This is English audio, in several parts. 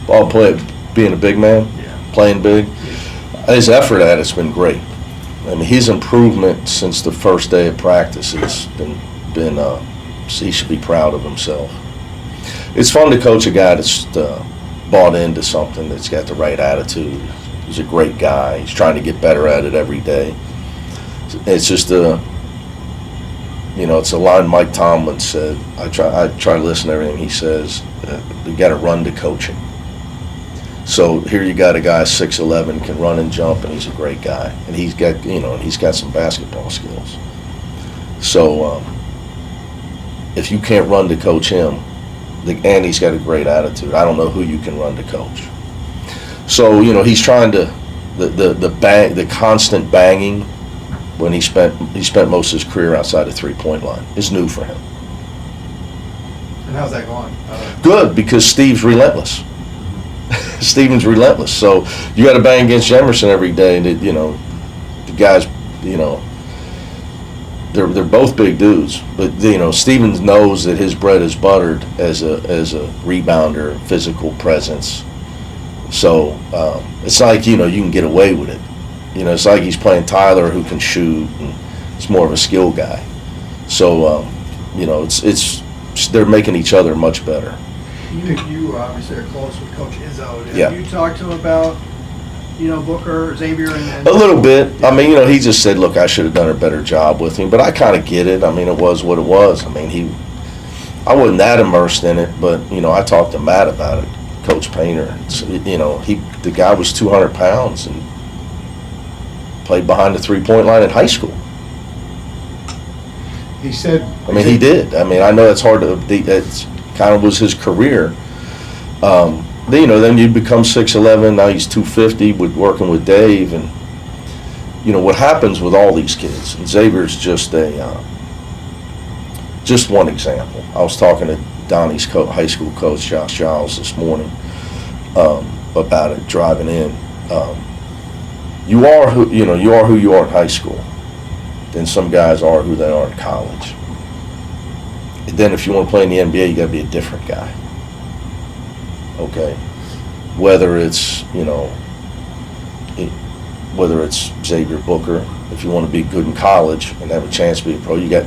being a big man, playing big. His effort at it's been great. I mean, his improvement since the first day of practice has been he should be proud of himself. It's fun to coach a guy that's bought into something, that's got the right attitude. He's a great guy. He's trying to get better at it every day. It's just it's a line Mike Tomlin said. I try to listen to everything he says. You got to run to coaching. So here you got a guy 6'11", can run and jump, and he's a great guy, and he's got some basketball skills. So if you can't run to coach him, and he's got a great attitude, I don't know who you can run to coach. So he's trying to the constant banging when he spent most of his career outside the 3-point line is new for him. And how's that going? Good, because Steve's relentless. Steven's relentless. So you got to bang against Emerson every day, and the guys, they're both big dudes, but Stevens knows that his bread is buttered as a rebounder, physical presence. So it's like you can get away with it. It's like he's playing Tyler, who can shoot, and it's more of a skill guy. So they're making each other much better. You obviously are close with Coach Izzo. Have Yeah. you talked to him about, Booker, Xavier, and a little bit. Yeah. I mean, he just said, look, I should have done a better job with him, but I kind of get it. I mean, it was what it was. I mean, I wasn't that immersed in it, but, I talked to Matt about it, Coach Painter. The guy was 200 pounds and played behind the 3-point line in high school. He said. I mean, he did. I mean, I know it's hard to. It's kind of was his career. Then you become 6'11". Now he's 250 working with Dave, and what happens with all these kids. And Xavier's just one example. I was talking to Donnie's high school coach, Josh Giles, this morning about it driving in. You are who you are in high school. Then some guys are who they are in college. And then if you want to play in the NBA, you got to be a different guy. Okay, whether it's Xavier Booker, if you want to be good in college and have a chance to be a pro, your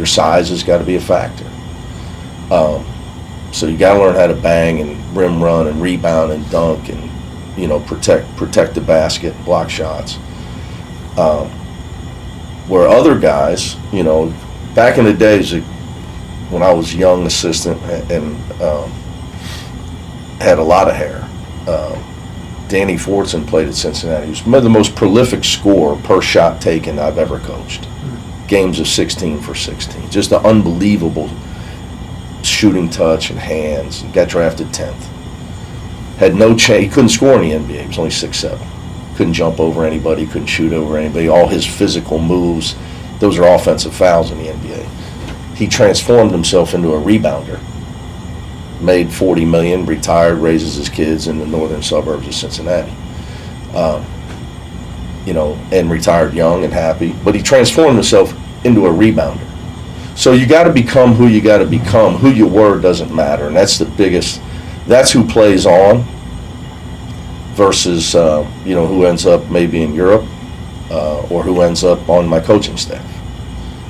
size has got to be a factor. So you got to learn how to bang and rim run and rebound and dunk and protect the basket, block shots. Where other guys, back in the days when I was a young assistant and had a lot of hair, Danny Fortson played at Cincinnati. He was the most prolific scorer per shot taken I've ever coached. Games of 16 for 16. Just an unbelievable shooting touch and hands. He got drafted 10th. Had no chance. He couldn't score in the NBA. He was only 6'7". Couldn't jump over anybody. Couldn't shoot over anybody. All his physical moves, those are offensive fouls in the NBA. He transformed himself into a rebounder. Made $40 million, retired, raises his kids in the northern suburbs of Cincinnati. And retired young and happy. But he transformed himself into a rebounder. So you got to become who you got to become. Who you were doesn't matter, and that's the biggest. That's who plays on. Versus who ends up maybe in Europe or who ends up on my coaching staff.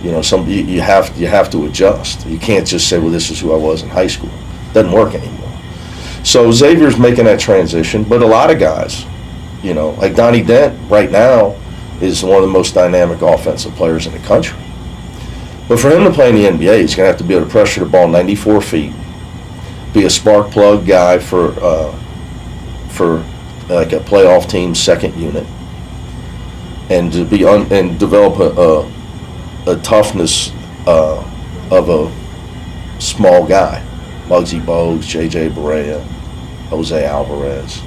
You have to adjust. You can't just say, well, this is who I was in high school. It doesn't work anymore. So Xavier's making that transition, but a lot of guys, like Donnie Dent right now is one of the most dynamic offensive players in the country. But for him to play in the NBA, he's going to have to be able to pressure the ball 94 feet, be a spark plug guy for like a playoff team's second unit, and to be and develop a toughness of a small guy, Muggsy Bogues, J.J. Barea, Jose Alvarez,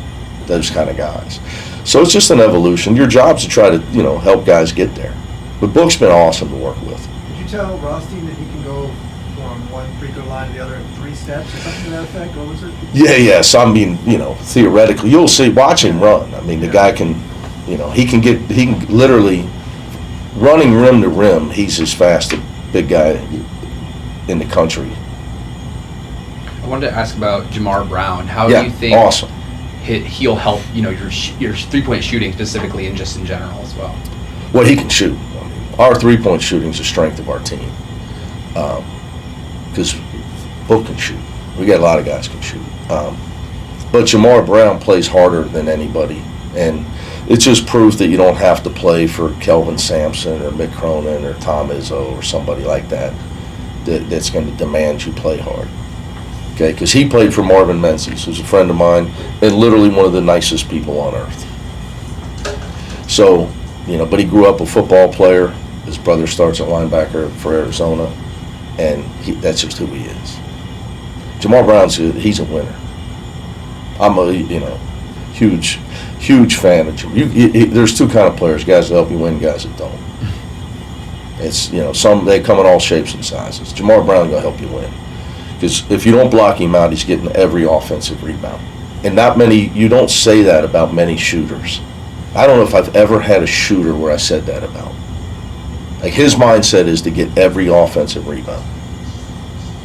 those kind of guys. So it's just an evolution. Your job's to try to help guys get there. But Book's been awesome to work with. Did you tell Rothstein that he can go from one free throw line to the other in 3 steps or something to that effect? What was it? Yes. I mean, theoretically, you'll see. Watch him run. I mean, the guy can, he can literally running rim to rim. He's as fast a big guy in the country. I wanted to ask about Jamar Brown. How Yeah, do you think awesome. he'll help, your three-point shooting specifically and just in general as well? Well, he can shoot. I mean, our three-point shooting is the strength of our team. Because both can shoot. We got a lot of guys can shoot. But Jamar Brown plays harder than anybody. And it just proves that you don't have to play for Kelvin Sampson or Mick Cronin or Tom Izzo or somebody like that's going to demand you play hard. Okay, because he played for Marvin Menzies, who's a friend of mine and literally one of the nicest people on earth. So, but he grew up a football player. His brother starts at linebacker for Arizona, and that's just who he is. Jamar Brown's he's a winner. I'm a huge fan of Jamar. There's two kind of players: guys that help you win, guys that don't. It's some they come in all shapes and sizes. Jamar Brown gonna help you win. Because if you don't block him out, he's getting every offensive rebound. And you don't say that about many shooters. I don't know if I've ever had a shooter where I said that about. Like, his mindset is to get every offensive rebound,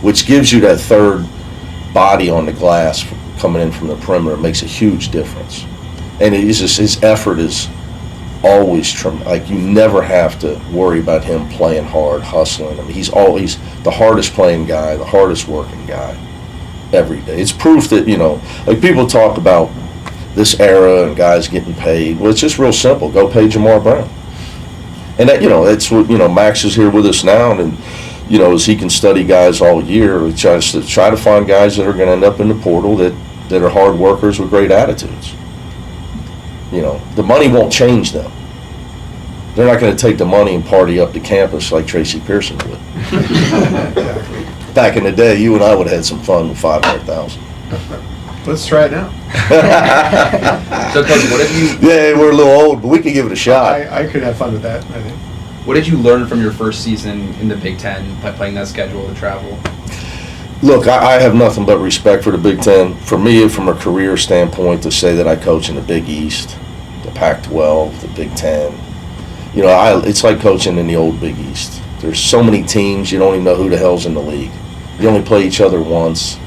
which gives you that third body on the glass coming in from the perimeter. It makes a huge difference. And his effort is always like, you never have to worry about him playing hard, hustling. I mean, he's always the hardest playing guy, the hardest working guy every day. It's proof that, like, people talk about this era and guys getting paid. Well, it's just real simple. Go pay Jamar Brown. And that's what, Max is here with us now, and as he can study guys all year, he tries to try to find guys that are going to end up in the portal that are hard workers with great attitudes. The money won't change them. They're not going to take the money and party up the campus like Tracy Pearson would. Back in the day, you and I would have had some fun with $500,000. Let's try it now. So, Coach, what have you... Yeah, we're a little old, but we could give it a shot. I could have fun with that, I think. What did you learn from your first season in the Big Ten by playing that schedule to travel? Look, I have nothing but respect for the Big Ten. For me, from a career standpoint, to say that I coach in the Big East, the Pac-12, the Big Ten, it's like coaching in the old Big East. There's so many teams, you don't even know who the hell's in the league. You only play each other once.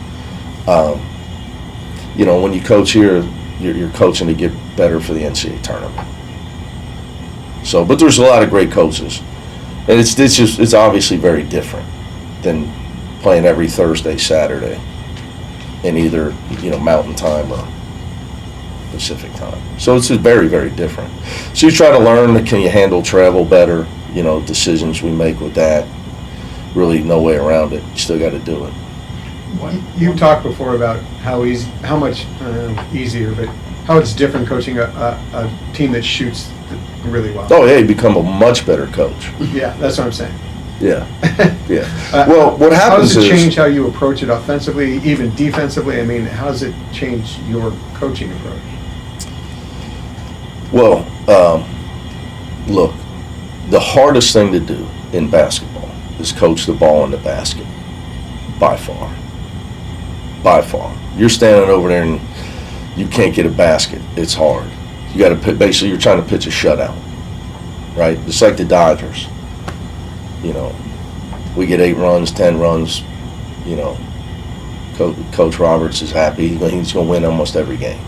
When you coach here, you're coaching to get better for the NCAA tournament. So, but there's a lot of great coaches, and it's obviously very different than playing every Thursday, Saturday, in either Mountain Time or Pacific Time. So it's very, very different. So you try to learn, can you handle travel better? Decisions we make with that. Really, no way around it. You still got to do it. You talked before about how much easier, but how it's different coaching a team that shoots really well. Oh, yeah, you become a much better coach. Yeah, that's what I'm saying. Yeah, yeah. Well, what happens is... How does it change how you approach it offensively, even defensively? I mean, how does it change your coaching approach? Well, look, the hardest thing to do in basketball is coach the ball in the basket, by far. By far. You're standing over there and you can't get a basket. It's hard. You got to basically, you're trying to pitch a shutout, right? It's like the Dodgers. We get 8 runs, 10 runs. Coach Roberts is happy. He's going to win almost every game.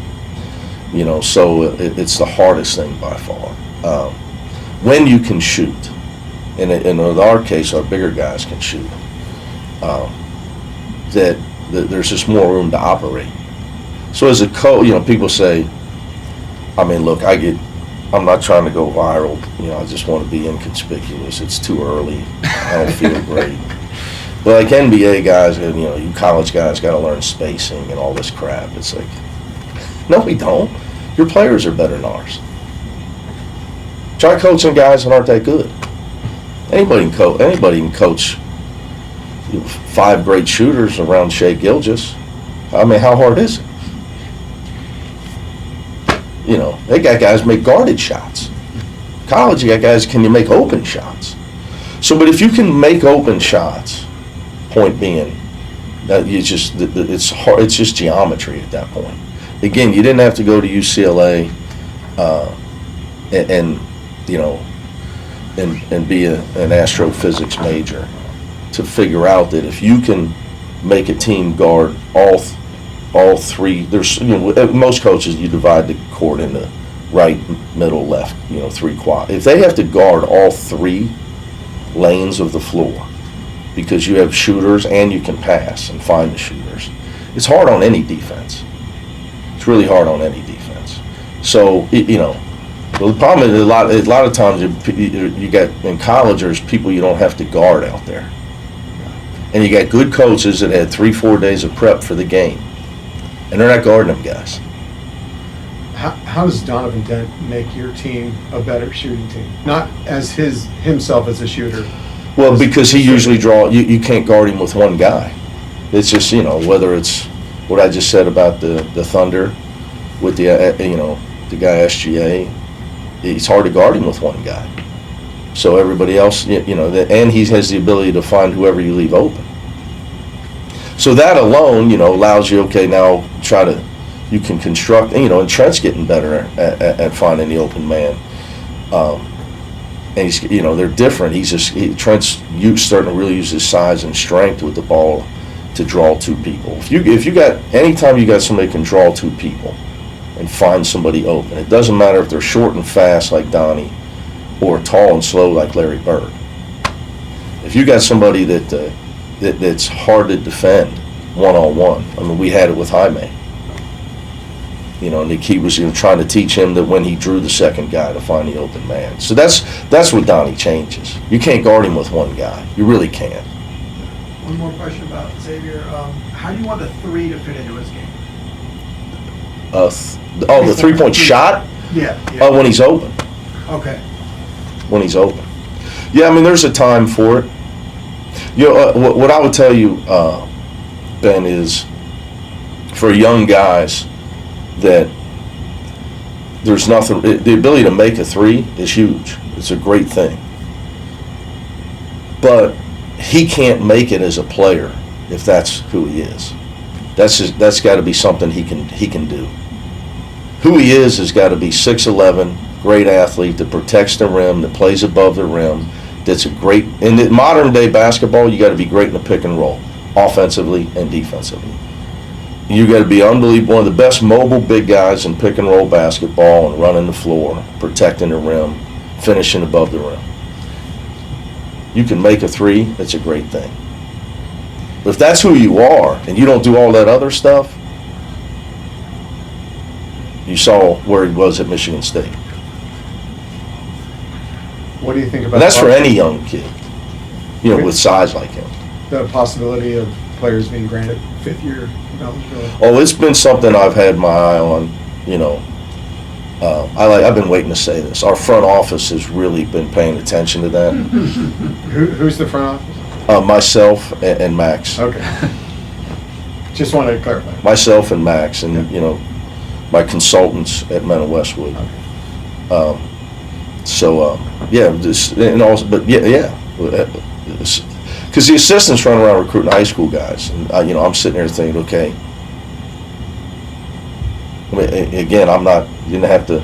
So it's the hardest thing by far. When you can shoot, and in our case, our bigger guys can shoot, that there's just more room to operate. So as a coach, people say, look, I'm not trying to go viral. I just want to be inconspicuous. It's too early. I don't feel great. But like NBA guys, you college guys got to learn spacing and all this crap. It's like, no, we don't. Your players are better than ours. Try coaching guys that aren't that good. Anybody can coach 5 great shooters around Shea Gilgeous. How hard is it? They got guys make guarded shots. College, you got guys, can you make open shots? So, but if you can make open shots, point being, that it's hard. It's just geometry at that point. Again, you didn't have to go to UCLA and be an astrophysics major to figure out that if you can make a team guard all three. There's, most coaches, you divide the court into right, middle, left, three quad. If they have to guard all three lanes of the floor because you have shooters and you can pass and find the shooters, it's hard on any defense. It's really hard on any defense. So, well, the problem is a lot of times you got in college, there's people you don't have to guard out there. And you got good coaches that had 3-4 days of prep for the game. And they're not guarding them guys. How does Donovan Dent make your team a better shooting team? Not as himself as a shooter. Well, because he usually you can't guard him with one guy. It's just, whether it's what I just said about the Thunder with the guy SGA, it's hard to guard him with one guy. So everybody else, and he has the ability to find whoever you leave open. So that alone, allows you, okay, now you can construct, and Trent's getting better at finding the open man. And he's, they're different. Trent's starting to really use his size and strength with the ball to draw two people. Anytime you got somebody who can draw two people and find somebody open, it doesn't matter if they're short and fast like Donnie or tall and slow like Larry Bird. If you got somebody that's hard to defend one-on-one, I mean, we had it with Jaime. And the key was trying to teach him that when he drew the second guy to find the open man. So that's what Donnie changes. You can't guard him with one guy. You really can't. One more question about Xavier. How do you want the three to fit into his game? The three-point shot? Yeah. When he's open. Okay. When he's open. Yeah, I mean, there's a time for it. What I would tell you, Ben, is for young guys that there's nothing, the ability to make a three is huge. It's a great thing. But he can't make it as a player if that's who he is. That's got to be something he can do. Who he is has got to be 6'11", great athlete that protects the rim, that plays above the rim. That's a great, in modern day basketball, you got to be great in the pick and roll, offensively and defensively. You got to be unbelievable, one of the best mobile big guys in pick and roll basketball and running the floor, protecting the rim, finishing above the rim. You can make a three, that's a great thing. But if that's who you are and you don't do all that other stuff, you saw where he was at Michigan State. What do you think about And that's for any young kid, with size like him. the possibility of players being granted fifth-year eligibility? Oh, it's been something I've had my eye on, I've been waiting to say this. Our front office has really been paying attention to that. Who's the front office? Myself and Max. Okay. Just wanted to clarify. Myself and Max, and my consultants at Mena Westwood. Okay. Because the assistants run around recruiting high school guys, and I'm sitting there thinking, okay. I mean, again, you didn't have to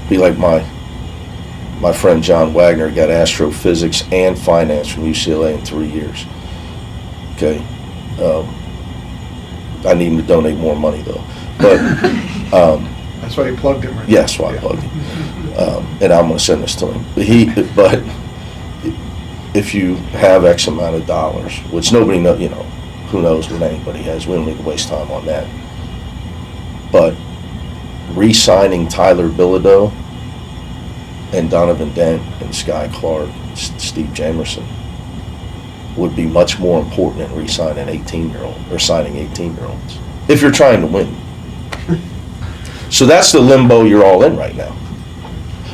be like my friend John Wagner, got astrophysics and finance from UCLA in 3 years. Okay. I need him to donate more money though, but that's why you plugged him, right? yes, why I plugged him, and I'm going to send this to him. But if you have X amount of dollars, which nobody knows, who knows what anybody has. We don't need to waste time on that. But re-signing Tyler Bilodeau and Donovan Dent and Sky Clark, Steve Jamerson would be much more important than re-signing 18-year-old or signing 18-year-olds if you're trying to win. So that's the limbo you're all in right now.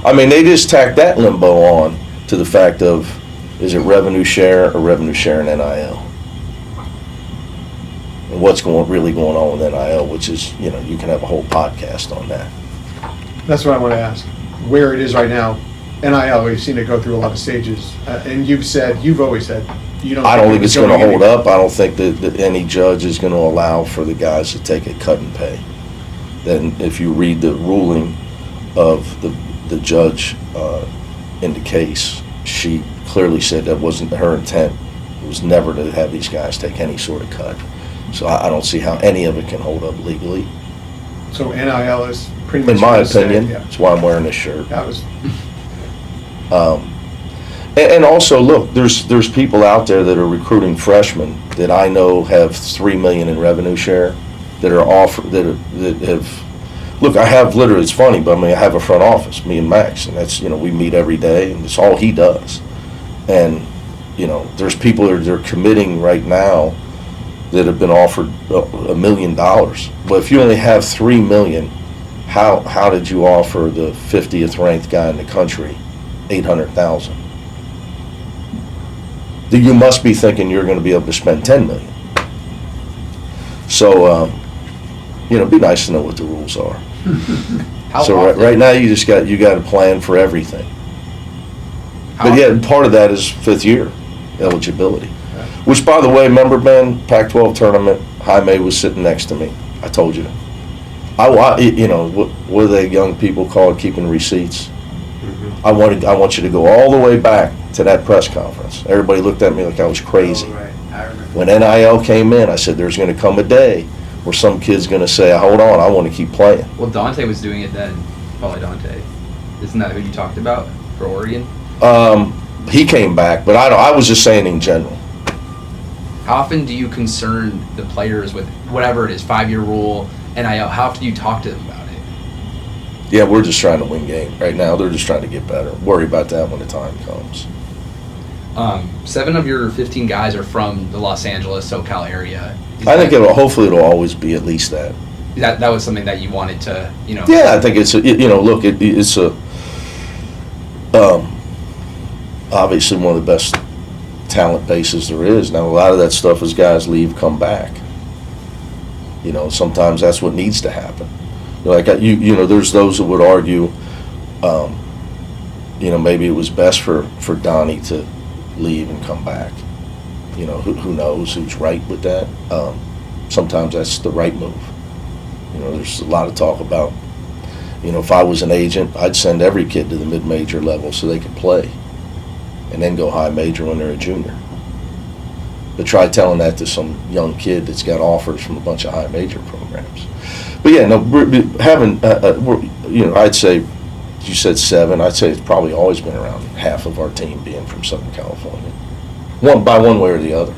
I mean, they just tacked that limbo on to the fact of, is it revenue share or revenue share in NIL? And what's really going on with NIL, which is, you can have a whole podcast on that. That's what I want to ask. Where it is right now, NIL, we've seen it go through a lot of stages. And you've always said, you don't. I don't think it's going to hold up. I don't think that any judge is going to allow for the guys to take a cut and pay. Then if you read the ruling of the judge in the case, she clearly said that wasn't her intent was never to have these guys take any sort of cut. So I don't see how any of it can hold up legally. So NIL is pretty much. In my gonna stay, opinion, yeah. that's why I'm wearing this shirt. That was, And also, look, there's people out there that are recruiting freshmen that I know have $3 million in revenue share that are that have. Look, I have literally. It's funny, but I mean, I have a front office, me and Max, and that's we meet every day, and it's all he does. And there's people that are committing right now that have been offered $1 million. But if you only have $3 million, how did you offer the 50th ranked guy in the country $800,000? You must be thinking you're going to be able to spend $10 million. So, it'd be nice to know what the rules are. How So often, right now you got to plan for everything. But yeah, part of that is fifth year eligibility. Which, by the way, remember, Ben, Pac-12 tournament, Jaime was sitting next to me. I told you. What do they young people call it, keeping receipts? I want you to go all the way back to that press conference. Everybody looked at me like I was crazy. Oh, right. I remember. When NIL came in, I said, there's going to come a day where some kid's going to say, hold on, I want to keep playing. well, Dante was doing it then. Probably Dante. Isn't that who you talked about for Oregon? He came back, but I was just saying in general. How often do you concern the players with whatever it is, 5-year rule, NIL? How often do you talk to them about it? Yeah, we're just trying to win games. Right now, they're just trying to get better. Worry about that when the time comes. 7 of your 15 guys are from the Los Angeles, SoCal area. I think hopefully it'll always be at least that. That was something that you wanted to, Yeah, I think it's it's obviously one of the best talent bases there is. Now, a lot of that stuff is guys leave, come back. Sometimes that's what needs to happen. Like, there's those that would argue, maybe it was best for Donnie to leave and come back. Who knows who's right with that? Sometimes that's the right move. There's a lot of talk about, if I was an agent, I'd send every kid to the mid-major level so they could play and then go high major when they're a junior. But try telling that to some young kid that's got offers from a bunch of high major programs. But yeah, no, I'd say, you said 7, I'd say it's probably always been around half of our team being from Southern California. One way or the other.